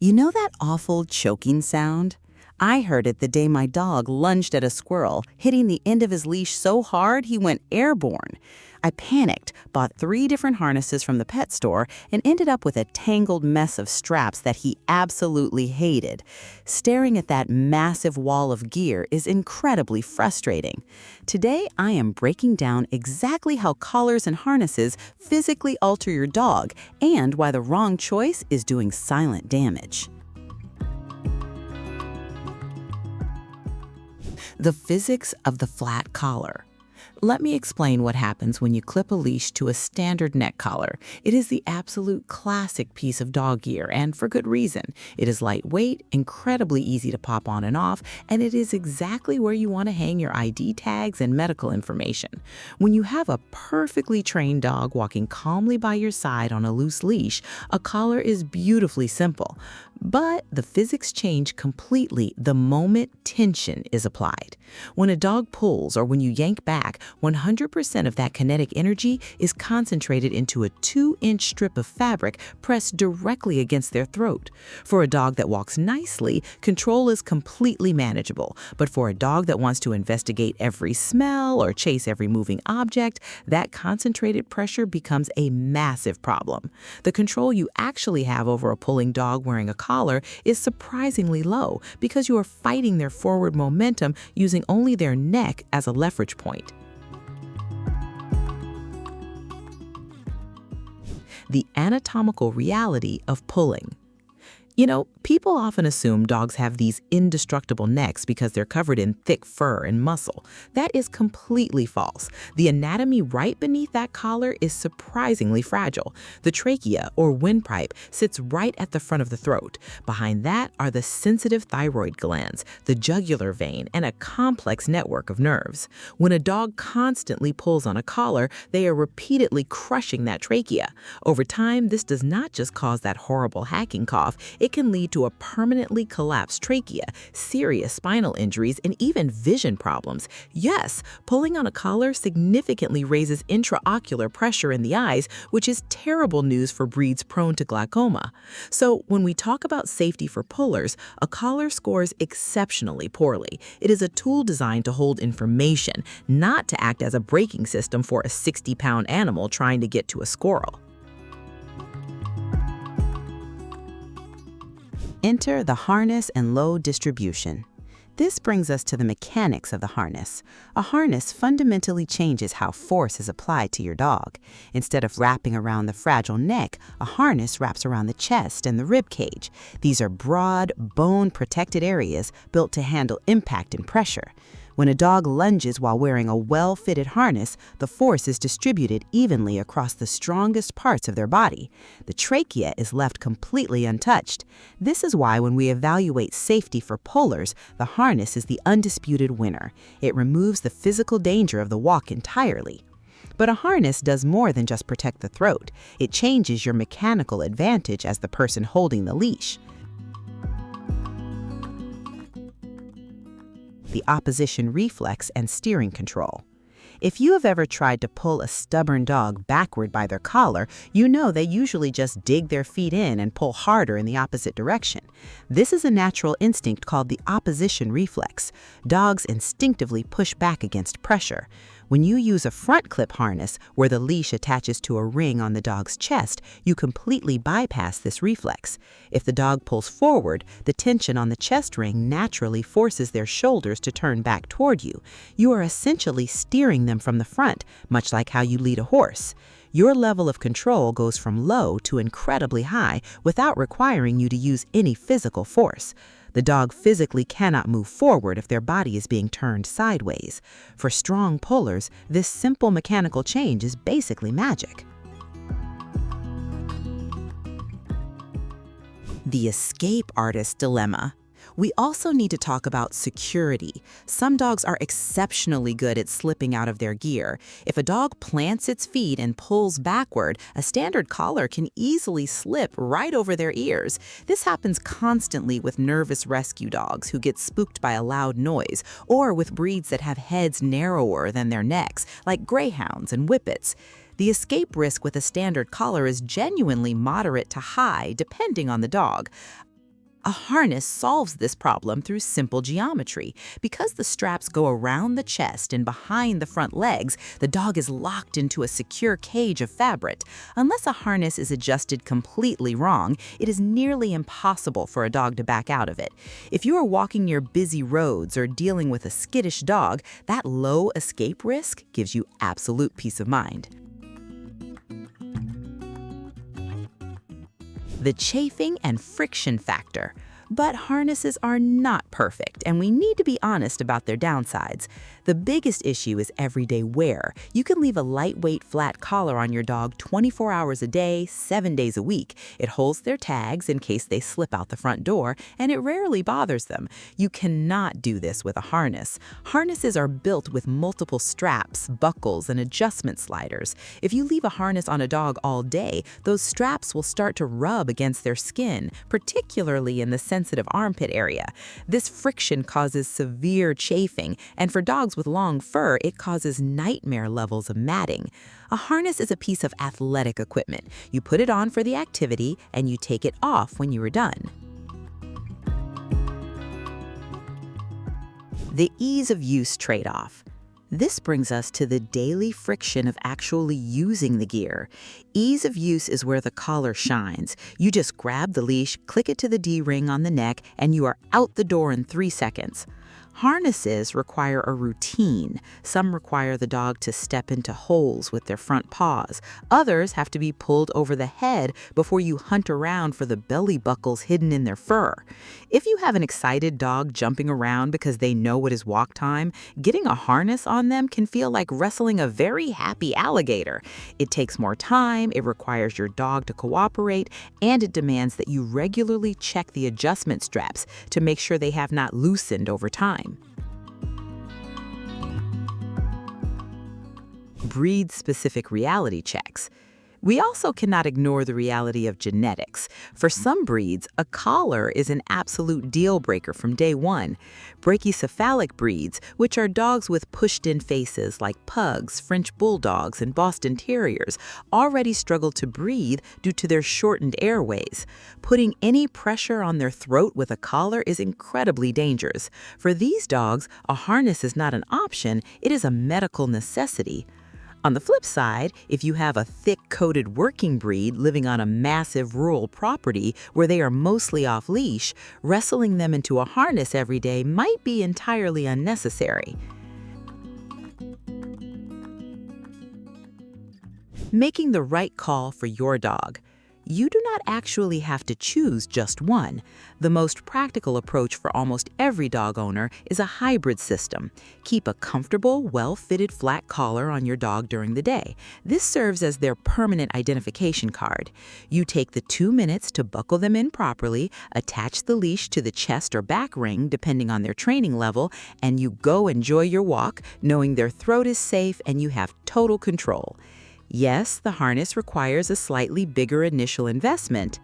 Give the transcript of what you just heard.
You know that awful choking sound? I heard it the day my dog lunged at a squirrel, hitting the end of his leash so hard he went airborne. I panicked, bought 3 different harnesses from the pet store, and ended up with a tangled mess of straps that he absolutely hated. Staring at that massive wall of gear is incredibly frustrating. Today, I am breaking down exactly how collars and harnesses physically alter your dog and why the wrong choice is doing silent damage. The physics of the flat collar. Let me explain what happens when you clip a leash to a standard neck collar. It is the absolute classic piece of dog gear, and for good reason. It is lightweight, incredibly easy to pop on and off, and it is exactly where you want to hang your ID tags and medical information. When you have a perfectly trained dog walking calmly by your side on a loose leash, a collar is beautifully simple. But the physics change completely the moment tension is applied. When a dog pulls or when you yank back, 100% of that kinetic energy is concentrated into a 2-inch strip of fabric pressed directly against their throat. For a dog that walks nicely, control is completely manageable. But for a dog that wants to investigate every smell or chase every moving object, that concentrated pressure becomes a massive problem. The control you actually have over a pulling dog wearing a collar is surprisingly low because you are fighting their forward momentum using only their neck as a leverage point. The anatomical reality of pulling. You know, people often assume dogs have these indestructible necks because they're covered in thick fur and muscle. That is completely false. The anatomy right beneath that collar is surprisingly fragile. The trachea, or windpipe, sits right at the front of the throat. Behind that are the sensitive thyroid glands, the jugular vein, and a complex network of nerves. When a dog constantly pulls on a collar, they are repeatedly crushing that trachea. Over time, this does not just cause that horrible hacking cough, it can lead to a permanently collapsed trachea, serious spinal injuries, and even vision problems. Yes, pulling on a collar significantly raises intraocular pressure in the eyes, which is terrible news for breeds prone to glaucoma. So when we talk about safety for pullers, a collar scores exceptionally poorly. It is a tool designed to hold information, not to act as a braking system for a 60-pound animal trying to get to a squirrel. Enter the harness and load distribution. This brings us to the mechanics of the harness. A harness fundamentally changes how force is applied to your dog. Instead of wrapping around the fragile neck, a harness wraps around the chest and the rib cage. These are broad, bone-protected areas built to handle impact and pressure. When a dog lunges while wearing a well-fitted harness, the force is distributed evenly across the strongest parts of their body. The trachea is left completely untouched. This is why when we evaluate safety for pullers, the harness is the undisputed winner. It removes the physical danger of the walk entirely. But a harness does more than just protect the throat. It changes your mechanical advantage as the person holding the leash. The opposition reflex and steering control. If you have ever tried to pull a stubborn dog backward by their collar, you know they usually just dig their feet in and pull harder in the opposite direction. This is a natural instinct called the opposition reflex. Dogs instinctively push back against pressure. When you use a front clip harness where the leash attaches to a ring on the dog's chest, you completely bypass this reflex. If the dog pulls forward, the tension on the chest ring naturally forces their shoulders to turn back toward you. You are essentially steering them from the front, much like how you lead a horse. Your level of control goes from low to incredibly high without requiring you to use any physical force. The dog physically cannot move forward if their body is being turned sideways. For strong pullers, this simple mechanical change is basically magic. The escape artist dilemma. We also need to talk about security. Some dogs are exceptionally good at slipping out of their gear. If a dog plants its feet and pulls backward, a standard collar can easily slip right over their ears. This happens constantly with nervous rescue dogs who get spooked by a loud noise, or with breeds that have heads narrower than their necks, like greyhounds and whippets. The escape risk with a standard collar is genuinely moderate to high, depending on the dog. A harness solves this problem through simple geometry. Because the straps go around the chest and behind the front legs, the dog is locked into a secure cage of fabric. Unless a harness is adjusted completely wrong, it is nearly impossible for a dog to back out of it. If you are walking near busy roads or dealing with a skittish dog, that low escape risk gives you absolute peace of mind. The chafing and friction factor. But harnesses are not perfect, and we need to be honest about their downsides. The biggest issue is everyday wear. You can leave a lightweight flat collar on your dog 24 hours a day, 7 days a week. It holds their tags in case they slip out the front door, and it rarely bothers them. You cannot do this with a harness. Harnesses are built with multiple straps, buckles, and adjustment sliders. If you leave a harness on a dog all day, those straps will start to rub against their skin, particularly in the sensitive armpit area. This friction causes severe chafing, and for dogs with long fur, it causes nightmare levels of matting. A harness is a piece of athletic equipment. You put it on for the activity, and you take it off when you are done. The ease of use trade-off. This brings us to the daily friction of actually using the gear. Ease of use is where the collar shines. You just grab the leash, click it to the D-ring on the neck, and you are out the door in 3 seconds. Harnesses require a routine. Some require the dog to step into holes with their front paws. Others have to be pulled over the head before you hunt around for the belly buckles hidden in their fur. If you have an excited dog jumping around because they know it is walk time, getting a harness on them can feel like wrestling a very happy alligator. It takes more time, it requires your dog to cooperate, and it demands that you regularly check the adjustment straps to make sure they have not loosened over time. Breed-specific reality checks. We also cannot ignore the reality of genetics. For some breeds, a collar is an absolute deal breaker from day one. Brachycephalic breeds, which are dogs with pushed-in faces like pugs, French bulldogs, and Boston terriers, already struggle to breathe due to their shortened airways. Putting any pressure on their throat with a collar is incredibly dangerous. For these dogs, a harness is not an option, it is a medical necessity. On the flip side, if you have a thick-coated working breed living on a massive rural property where they are mostly off-leash, wrestling them into a harness every day might be entirely unnecessary. Making the right call for your dog. You do not actually have to choose just one. The most practical approach for almost every dog owner is a hybrid system. Keep a comfortable, well-fitted flat collar on your dog during the day. This serves as their permanent identification card. You take the 2 minutes to buckle them in properly, attach the leash to the chest or back ring depending on their training level, and you go enjoy your walk knowing their throat is safe and you have total control. Yes, the harness requires a slightly bigger initial investment.